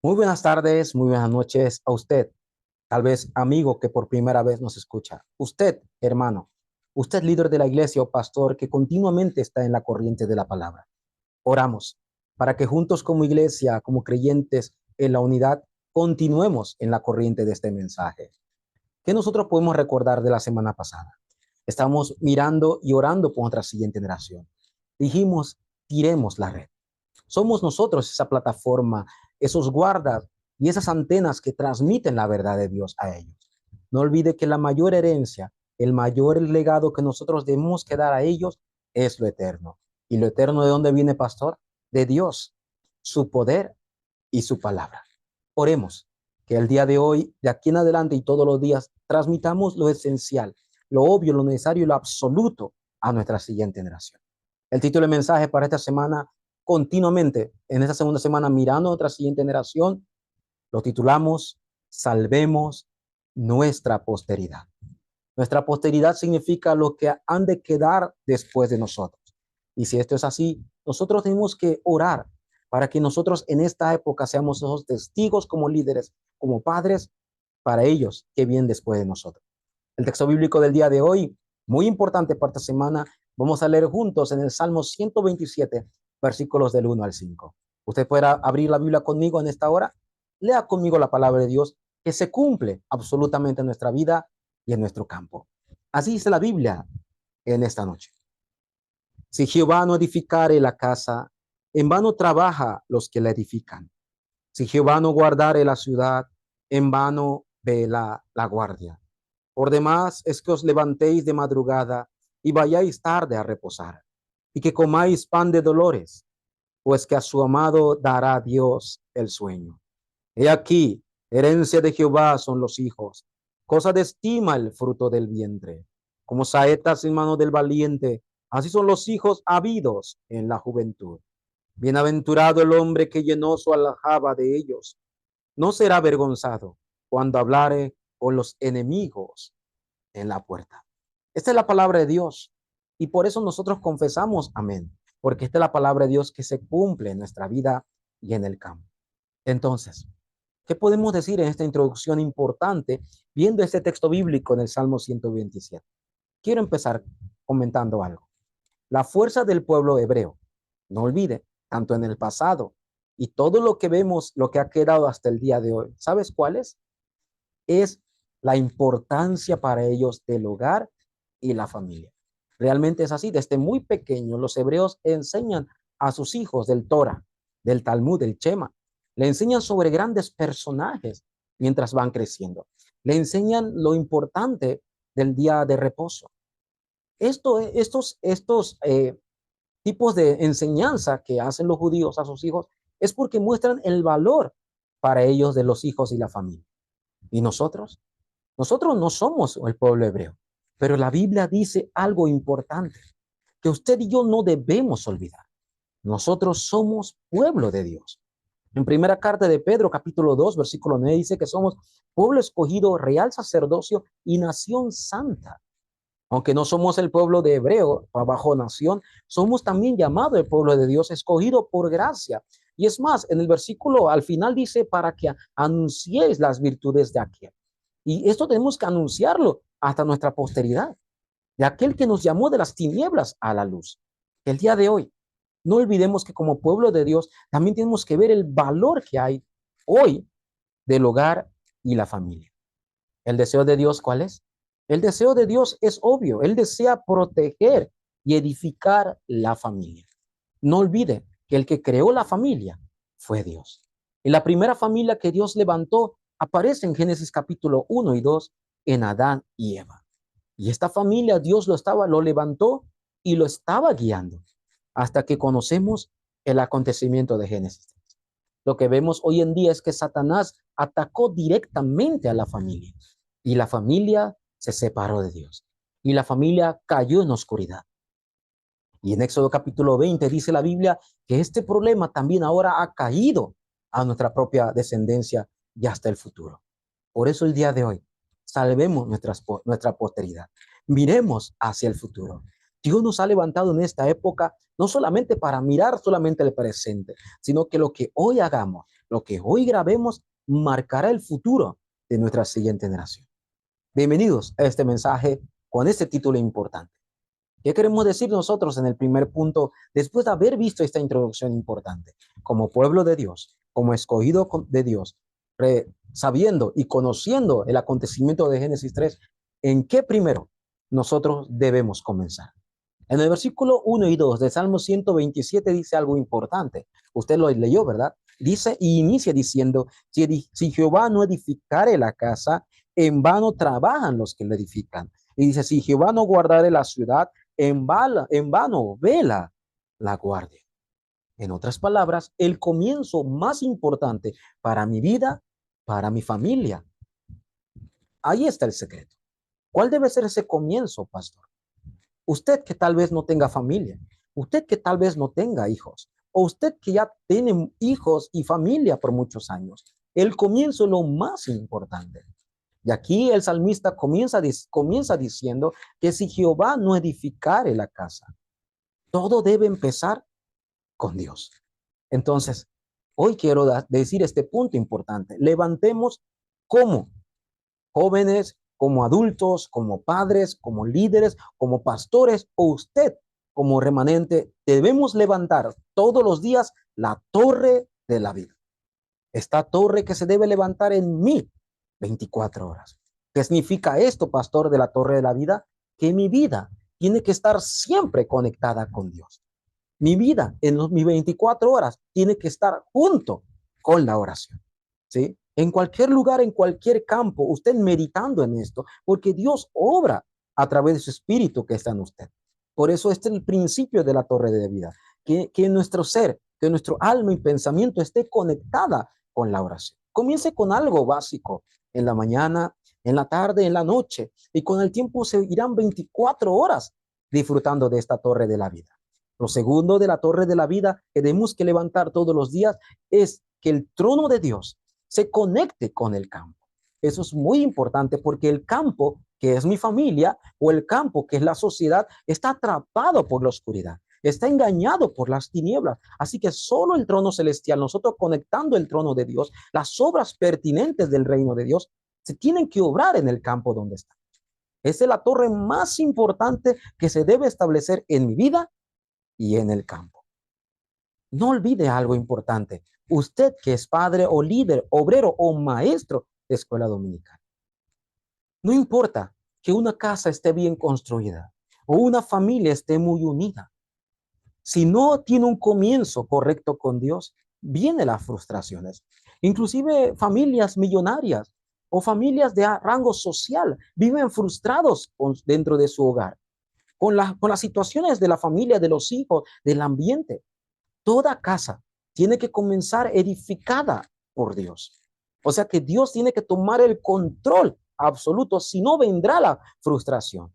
Muy buenas tardes, muy buenas noches a usted, tal vez amigo que por primera vez nos escucha. Usted, hermano, usted líder de la iglesia o pastor que continuamente está en la corriente de la palabra. Oramos para que juntos como iglesia, como creyentes en la unidad, continuemos en la corriente de este mensaje. ¿Qué nosotros podemos recordar de la semana pasada? Estamos mirando y orando por nuestra siguiente generación. Dijimos, tiremos la red. Somos nosotros esa plataforma, esos guardas y esas antenas que transmiten la verdad de Dios a ellos. No olvide que la mayor herencia, el mayor legado que nosotros debemos que dar a ellos es lo eterno. ¿Y lo eterno de dónde viene, pastor? De Dios, su poder y su palabra. Oremos que el día de hoy, de aquí en adelante y todos los días, transmitamos lo esencial, lo obvio, lo necesario y lo absoluto a nuestra siguiente generación. El título de mensaje para esta semana, continuamente, en esta segunda semana, mirando a nuestra siguiente generación, lo titulamos Salvemos nuestra posteridad. Nuestra posteridad significa lo que han de quedar después de nosotros. Y si esto es así, nosotros tenemos que orar para que nosotros en esta época seamos esos testigos como líderes, como padres, para ellos que vienen después de nosotros. El texto bíblico del día de hoy, muy importante para esta semana, vamos a leer juntos en el Salmo 127, versículos del 1 al 5. Usted puede abrir la Biblia conmigo en esta hora. Lea conmigo la palabra de Dios que se cumple absolutamente en nuestra vida y en nuestro campo. Así dice la Biblia en esta noche. Si Jehová no edificare la casa, en vano trabaja los que la edifican. Si Jehová no guardare la ciudad, en vano vela la guardia. Por demás es que os levantéis de madrugada y vayáis tarde a reposar, y que comáis pan de dolores, pues que a su amado dará Dios el sueño. He aquí, herencia de Jehová son los hijos, cosa de estima el fruto del vientre. Como saetas en mano del valiente, así son los hijos habidos en la juventud. Bienaventurado el hombre que llenó su aljaba de ellos. No será avergonzado cuando hablare con los enemigos en la puerta. Esta es la palabra de Dios y por eso nosotros confesamos amén, porque esta es la palabra de Dios que se cumple en nuestra vida y en el campo. Entonces, ¿qué podemos decir en esta introducción importante viendo este texto bíblico en el Salmo 127? Quiero empezar comentando algo. La fuerza del pueblo hebreo, no olvide, tanto en el pasado y todo lo que vemos, lo que ha quedado hasta el día de hoy, ¿sabes cuál es? Es la importancia para ellos del hogar y la familia. Realmente es así. Desde muy pequeño los hebreos enseñan a sus hijos del Torah, del Talmud, del Shema. Le enseñan sobre grandes personajes mientras van creciendo. Le enseñan lo importante del día de reposo. Estos tipos de enseñanza que hacen los judíos a sus hijos es porque muestran el valor para ellos de los hijos y la familia. ¿Y nosotros? Nosotros no somos el pueblo hebreo, pero la Biblia dice algo importante que usted y yo no debemos olvidar. Nosotros somos pueblo de Dios. En primera carta de Pedro, capítulo 2, versículo 9, dice que somos pueblo escogido, real sacerdocio y nación santa. Aunque no somos el pueblo de hebreo bajo nación, somos también llamado el pueblo de Dios, escogido por gracia. Y es más, en el versículo al final dice para que anunciéis las virtudes de aquel. Y esto tenemos que anunciarlo hasta nuestra posteridad, de aquel que nos llamó de las tinieblas a la luz. El día de hoy, no olvidemos que como pueblo de Dios también tenemos que ver el valor que hay hoy del hogar y la familia. ¿El deseo de Dios cuál es? El deseo de Dios es obvio. Él desea proteger y edificar la familia. No olvide que el que creó la familia fue Dios. Y la primera familia que Dios levantó aparece en Génesis capítulo 1 y 2 en Adán y Eva. Y esta familia Dios lo levantó y lo estaba guiando hasta que conocemos el acontecimiento de Génesis. Lo que vemos hoy en día es que Satanás atacó directamente a la familia y la familia se separó de Dios y la familia cayó en oscuridad. Y en Éxodo capítulo 20 dice la Biblia que este problema también ahora ha caído a nuestra propia descendencia y hasta el futuro. Por eso el día de hoy, salvemos nuestra posteridad. Miremos hacia el futuro. Dios nos ha levantado en esta época no solamente para mirar solamente el presente, sino que lo que hoy hagamos, Lo que hoy grabemos marcará el futuro de nuestra siguiente generación. Bienvenidos a este mensaje con este título importante. ¿Qué queremos decir nosotros en el primer punto después de haber visto esta introducción importante? Como pueblo de Dios, como escogido de Dios, sabiendo y conociendo el acontecimiento de Génesis 3, ¿en qué primero nosotros debemos comenzar? En el versículo 1 y 2 de Salmo 127 dice algo importante. Usted lo leyó, ¿verdad? Dice y inicia diciendo, si Jehová no edificare la casa, en vano trabajan los que la edifican. Y dice, si Jehová no guardare la ciudad, en vano vela la guardia. En otras palabras, el comienzo más importante para mi vida, para mi familia. Ahí está el secreto. ¿Cuál debe ser ese comienzo, pastor? Usted que tal vez no tenga familia, usted que tal vez no tenga hijos, o usted que ya tiene hijos y familia por muchos años. El comienzo es lo más importante. Y aquí el salmista comienza diciendo que si Jehová no edificare la casa, todo debe empezar con Dios. Entonces, hoy quiero decir este punto importante. Levantemos como jóvenes, como adultos, como padres, como líderes, como pastores o usted como remanente, debemos levantar todos los días la torre de la vida. Esta torre que se debe levantar en mí 24 horas. ¿Qué significa esto, pastor, de la torre de la vida? Que mi vida tiene que estar siempre conectada con Dios. Mi vida en mis 24 horas tiene que estar junto con la oración. ¿Sí? En cualquier lugar, en cualquier campo, usted meditando en esto, porque Dios obra a través de su espíritu que está en usted. Por eso este es el principio de la torre de vida, que nuestro ser, que nuestro alma y pensamiento esté conectada con la oración. Comience con algo básico en la mañana, en la tarde, en la noche, y con el tiempo se irán 24 horas disfrutando de esta torre de la vida. Lo segundo de la torre de la vida que tenemos que levantar todos los días es que el trono de Dios se conecte con el campo. Eso es muy importante porque el campo, que es mi familia, o el campo, que es la sociedad, está atrapado por la oscuridad, está engañado por las tinieblas. Así que solo el trono celestial, nosotros conectando el trono de Dios, las obras pertinentes del reino de Dios, se tienen que obrar en el campo donde está. Esa es la torre más importante que se debe establecer en mi vida y en el campo. No olvide algo importante. Usted que es padre o líder, obrero o maestro de escuela dominical. No importa que una casa esté bien construida o una familia esté muy unida. Si no tiene un comienzo correcto con Dios, vienen las frustraciones. Inclusive familias millonarias o familias de rango social viven frustrados dentro de su hogar, con las situaciones de la familia, de los hijos, del ambiente. Toda casa tiene que comenzar edificada por Dios. O sea que Dios tiene que tomar el control absoluto, si no vendrá la frustración.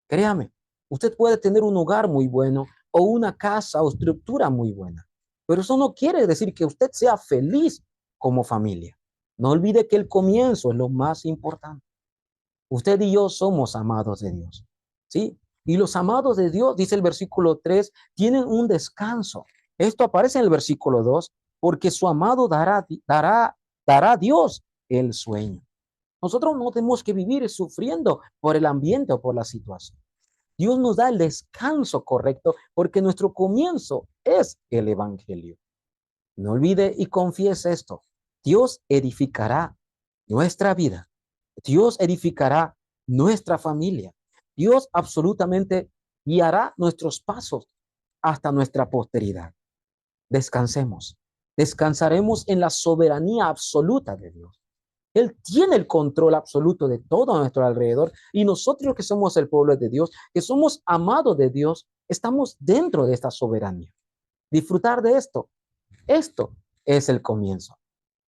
Créame, usted puede tener un hogar muy bueno o una casa o estructura muy buena, pero eso no quiere decir que usted sea feliz como familia. No olvide que el comienzo es lo más importante. Usted y yo somos amados de Dios, ¿sí? Y los amados de Dios, dice el versículo 3, tienen un descanso. Esto aparece en el versículo 2, porque su amado dará a Dios el sueño. Nosotros no tenemos que vivir sufriendo por el ambiente o por la situación. Dios nos da el descanso correcto porque nuestro comienzo es el evangelio. No olvide y confiese esto. Dios edificará nuestra vida. Dios edificará nuestra familia. Dios absolutamente guiará nuestros pasos hasta nuestra posteridad. Descansemos. Descansaremos en la soberanía absoluta de Dios. Él tiene el control absoluto de todo a nuestro alrededor y nosotros que somos el pueblo de Dios, que somos amados de Dios, estamos dentro de esta soberanía. Disfrutar de esto es el comienzo.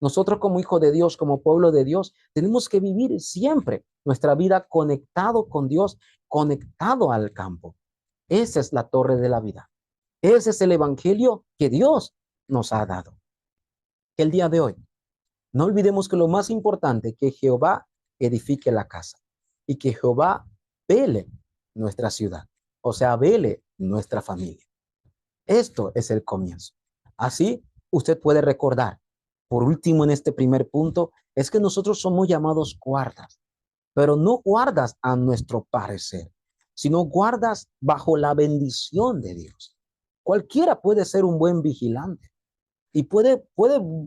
Nosotros como hijos de Dios, como pueblo de Dios, tenemos que vivir siempre nuestra vida conectado con Dios, conectado al campo. Esa es la torre de la vida. Ese es el evangelio que Dios nos ha dado. El día de hoy, no olvidemos que lo más importante es que Jehová edifique la casa y que Jehová vele nuestra ciudad, o sea, vele nuestra familia. Esto es el comienzo. Así usted puede recordar Por último, en este primer punto, es que nosotros somos llamados guardas, pero no guardas a nuestro parecer, sino guardas bajo la bendición de Dios. Cualquiera puede ser un buen vigilante y puede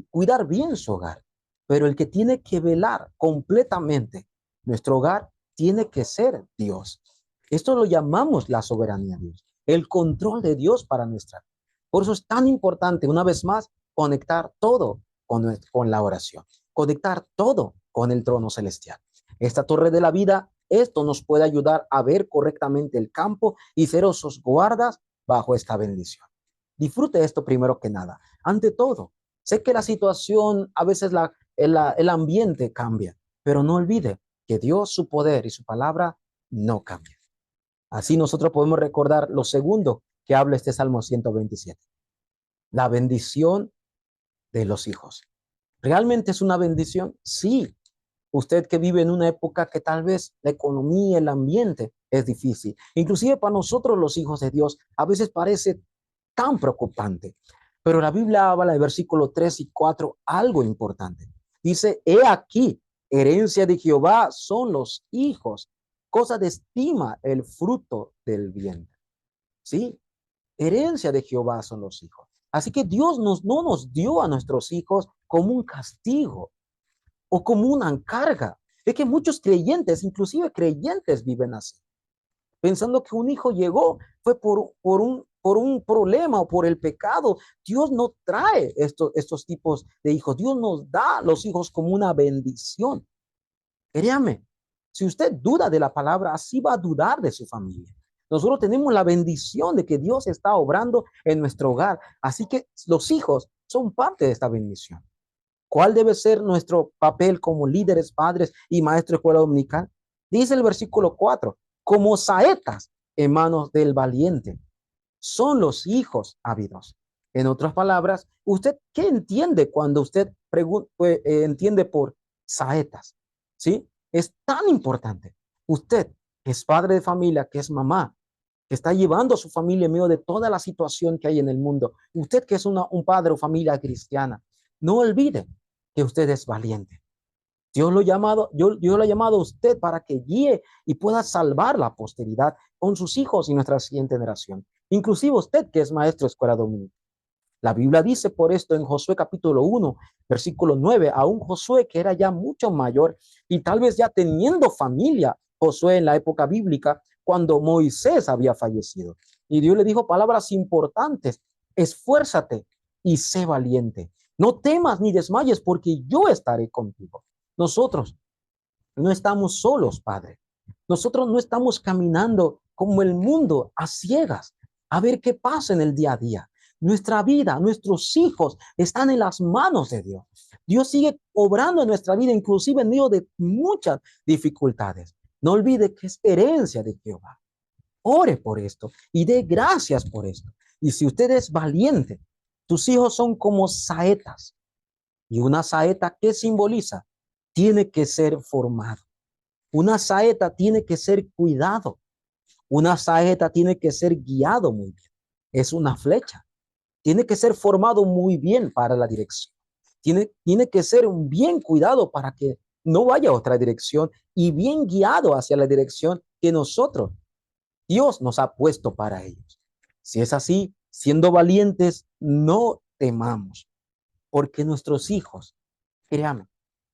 cuidar bien su hogar, pero el que tiene que velar completamente nuestro hogar tiene que ser Dios. Esto lo llamamos la soberanía de Dios, el control de Dios para nuestra vida. Por eso es tan importante, una vez más, conectar todo con la oración, conectar todo con el trono celestial. Esta torre de la vida, esto nos puede ayudar a ver correctamente el campo y ser esos guardas bajo esta bendición. Disfrute esto primero que nada. Ante todo, sé que la situación, a veces el ambiente cambia, pero no olvide que Dios, su poder y su palabra no cambian. Así nosotros podemos recordar lo segundo que habla este Salmo 127, la bendición de los hijos. ¿Realmente es una bendición? Sí. Usted que vive en una época que tal vez la economía, el ambiente es difícil. Inclusive para nosotros los hijos de Dios a veces parece tan preocupante. Pero la Biblia habla de versículo 3 y 4 algo importante. Dice, he aquí, herencia de Jehová son los hijos, cosa de estima el fruto del vientre. ¿Sí? Herencia de Jehová son los hijos. Así que Dios no nos dio a nuestros hijos como un castigo o como una carga. Es que muchos creyentes, inclusive creyentes, viven así, pensando que un hijo llegó fue por un problema o por el pecado. Dios no trae estos tipos de hijos. Dios nos da los hijos como una bendición. Créame, si usted duda de la palabra, así va a dudar de su familia. Nosotros tenemos la bendición de que Dios está obrando en nuestro hogar. Así que los hijos son parte de esta bendición. ¿Cuál debe ser nuestro papel como líderes, padres y maestros de escuela dominical? Dice el versículo 4, como saetas en manos del valiente son los hijos ávidos. En otras palabras, ¿usted qué entiende cuando usted entiende por saetas? ¿Sí? Es tan importante. Usted, que es padre de familia, que es mamá, que está llevando a su familia en medio de toda la situación que hay en el mundo. Usted que es un padre o familia cristiana, no olvide que usted es valiente. Dios lo ha llamado a usted para que guíe y pueda salvar la posteridad con sus hijos y nuestra siguiente generación. Inclusive usted que es maestro de escuela dominical. La Biblia dice por esto en Josué capítulo 1, versículo 9, a un Josué que era ya mucho mayor y tal vez ya teniendo familia, Josué en la época bíblica, cuando Moisés había fallecido. Y Dios le dijo palabras importantes, esfuérzate y sé valiente. No temas ni desmayes porque yo estaré contigo. Nosotros no estamos solos, Padre. Nosotros no estamos caminando como el mundo a ciegas, a ver qué pasa en el día a día. Nuestra vida, nuestros hijos están en las manos de Dios. Dios sigue obrando en nuestra vida, inclusive en medio de muchas dificultades. No olvide que es herencia de Jehová. Ore por esto y dé gracias por esto. Y si usted es valiente, tus hijos son como saetas. Y una saeta, ¿qué simboliza? Tiene que ser formado. Una saeta tiene que ser cuidado. Una saeta tiene que ser guiado muy bien. Es una flecha. Tiene que ser formado muy bien para la dirección. Tiene que ser un bien cuidado para que no vaya a otra dirección y bien guiado hacia la dirección que nosotros, Dios nos ha puesto para ellos. Si es así, siendo valientes, no temamos, porque nuestros hijos, créanme,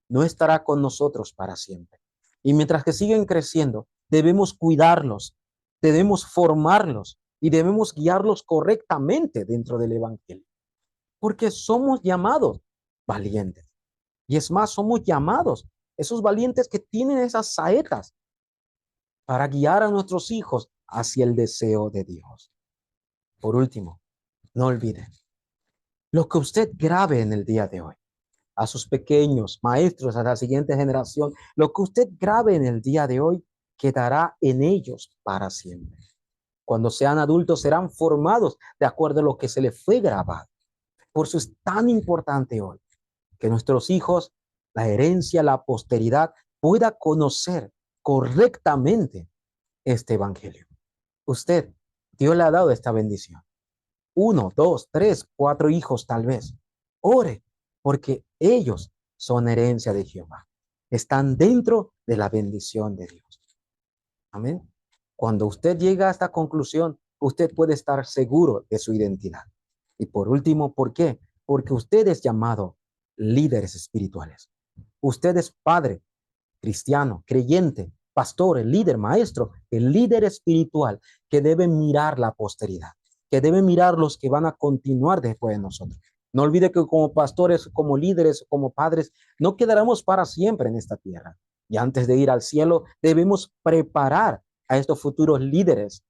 no estará con nosotros para siempre. Y mientras que siguen creciendo, debemos cuidarlos, debemos formarlos y debemos guiarlos correctamente dentro del Evangelio. Porque somos llamados valientes. Y es más, somos llamados esos valientes que tienen esas saetas para guiar a nuestros hijos hacia el deseo de Dios. Por último, no olviden lo que usted grabe en el día de hoy a sus pequeños maestros, a la siguiente generación, lo que usted grabe en el día de hoy quedará en ellos para siempre. Cuando sean adultos serán formados de acuerdo a lo que se les fue grabado. Por eso es tan importante hoy que nuestros hijos, la herencia, la posteridad, pueda conocer correctamente este evangelio. Usted, Dios le ha dado esta bendición. 1, 2, 3, 4 hijos tal vez. Ore porque ellos son herencia de Jehová. Están dentro de la bendición de Dios. Amén. Cuando usted llega a esta conclusión, usted puede estar seguro de su identidad. Y por último, ¿por qué? Porque usted es llamado líderes espirituales. Usted es padre, cristiano, creyente, pastor, el líder, maestro, el líder espiritual que debe mirar la posteridad, que debe mirar los que van a continuar después de nosotros. No olvide que como pastores, como líderes, como padres, no quedaremos para siempre en esta tierra. Y antes de ir al cielo, debemos preparar a estos futuros líderes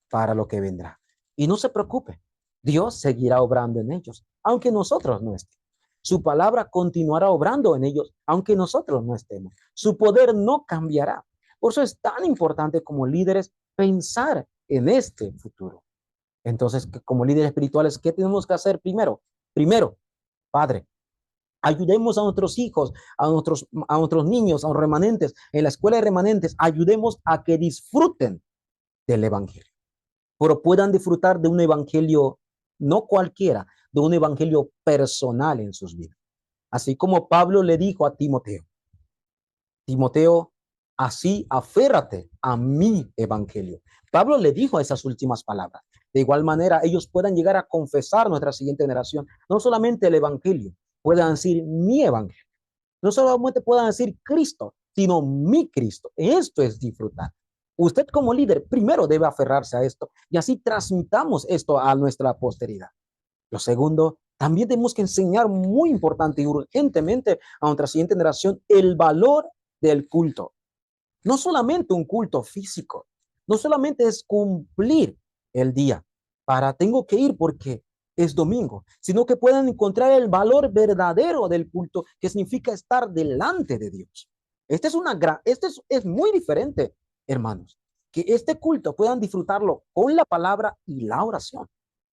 para lo que vendrá. Y no se preocupe, Dios seguirá obrando en ellos, aunque nosotros no estemos. Su palabra continuará obrando en ellos, aunque nosotros no estemos. Su poder no cambiará. Por eso es tan importante como líderes pensar en este futuro. Entonces, como líderes espirituales, ¿qué tenemos que hacer primero? Primero, Padre, ayudemos a nuestros hijos, a nuestros niños, a los remanentes, en la escuela de remanentes, ayudemos a que disfruten del evangelio, pero puedan disfrutar de un evangelio no cualquiera, de un evangelio personal en sus vidas. Así como Pablo le dijo a Timoteo, Timoteo, así aférrate a mi evangelio. Pablo le dijo esas últimas palabras. De igual manera, ellos puedan llegar a confesar nuestra siguiente generación, no solamente el evangelio, puedan decir mi evangelio. No solamente puedan decir Cristo, sino mi Cristo. Esto es disfrutar. Usted como líder primero debe aferrarse a esto y así transmitamos esto a nuestra posteridad. Lo segundo, también tenemos que enseñar muy importante y urgentemente a nuestra siguiente generación el valor del culto. No solamente un culto físico, no solamente es cumplir el día tengo que ir porque es domingo, sino que puedan encontrar el valor verdadero del culto, que significa estar delante de Dios. Es muy diferente, hermanos, que este culto puedan disfrutarlo con la palabra y la oración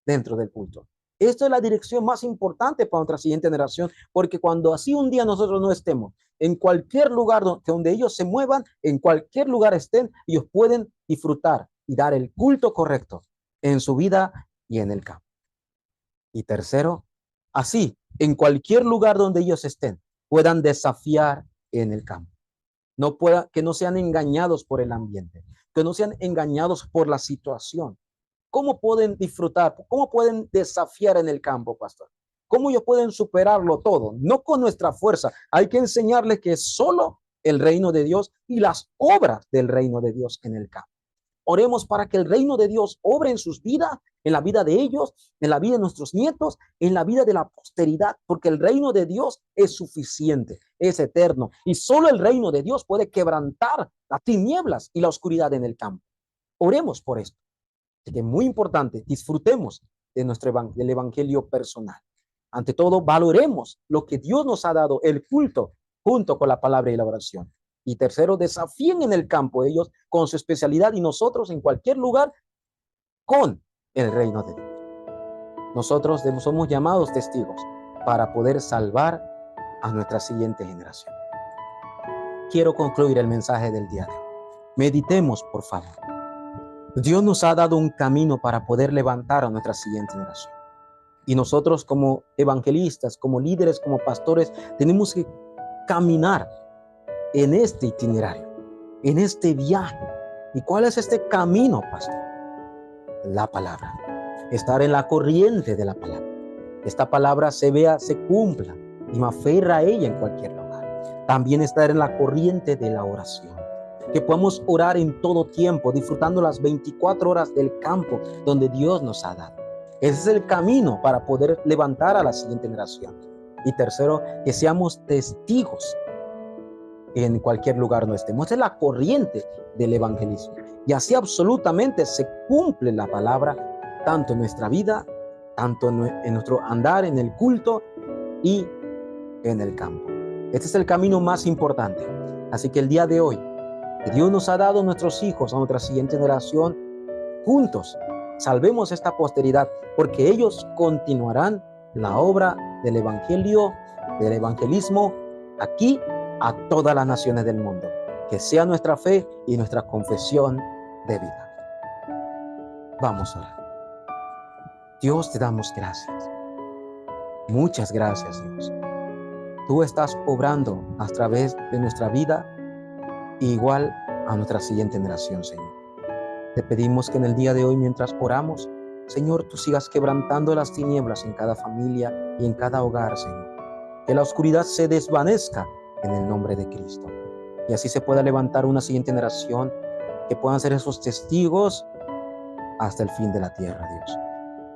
dentro del culto. Esto es la dirección más importante para nuestra siguiente generación, porque cuando así un día nosotros no estemos, en cualquier lugar donde ellos se muevan, en cualquier lugar estén, ellos pueden disfrutar y dar el culto correcto en su vida y en el campo. Y tercero, así, en cualquier lugar donde ellos estén, puedan desafiar en el campo. Que no sean engañados por el ambiente, que no sean engañados por la situación. ¿Cómo pueden disfrutar? ¿Cómo pueden desafiar en el campo, pastor? ¿Cómo ellos pueden superarlo todo? No con nuestra fuerza. Hay que enseñarles que es solo el reino de Dios y las obras del reino de Dios en el campo. Oremos para que el reino de Dios obre en sus vidas, en la vida de ellos, en la vida de nuestros nietos, en la vida de la posteridad, porque el reino de Dios es suficiente, es eterno, y solo el reino de Dios puede quebrantar las tinieblas y la oscuridad en el campo. Oremos por esto. Así que muy importante, disfrutemos del evangelio personal. Ante todo, valoremos lo que Dios nos ha dado, el culto, junto con la palabra y la oración. Y tercero, desafíen en el campo ellos con su especialidad y nosotros en cualquier lugar con el reino de Dios. Nosotros somos llamados testigos para poder salvar a nuestra siguiente generación. Quiero concluir el mensaje del día de hoy. Meditemos, por favor. Dios nos ha dado un camino para poder levantar a nuestra siguiente generación. Y nosotros como evangelistas, como líderes, como pastores, tenemos que caminar en este itinerario, en este viaje. ¿Y cuál es este camino, pastor? La palabra. Estar en la corriente de la palabra. Esta palabra se vea, se cumpla y me aferra a ella en cualquier lugar. También estar en la corriente de la oración. Que podamos orar en todo tiempo, disfrutando las 24 horas del campo donde Dios nos ha dado. Ese es el camino para poder levantar a la siguiente generación. Y tercero, que seamos testigos en cualquier lugar donde estemos. Esa es la corriente del evangelismo. Y así absolutamente se cumple la palabra, tanto en nuestra vida, tanto en nuestro andar, en el culto y en el campo. Este es el camino más importante. Así que el día de hoy, que Dios nos ha dado a nuestros hijos, a nuestra siguiente generación, juntos salvemos esta posteridad, porque ellos continuarán la obra del evangelio, del evangelismo, aquí a todas las naciones del mundo. Que sea nuestra fe y nuestra confesión de vida. Vamos a orar. Dios, te damos gracias. Muchas gracias, Dios. Tú estás obrando a través de nuestra vida, igual a nuestra siguiente generación, Señor. Te pedimos que en el día de hoy, mientras oramos, Señor, tú sigas quebrantando las tinieblas en cada familia y en cada hogar, Señor. Que la oscuridad se desvanezca en el nombre de Cristo. Y así se pueda levantar una siguiente generación que puedan ser esos testigos hasta el fin de la tierra, Dios.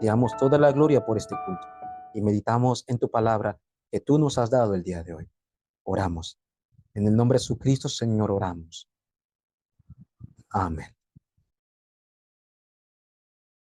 Te damos toda la gloria por este culto y meditamos en tu palabra que tú nos has dado el día de hoy. Oramos. En el nombre de Jesucristo, Señor, oramos. Amén.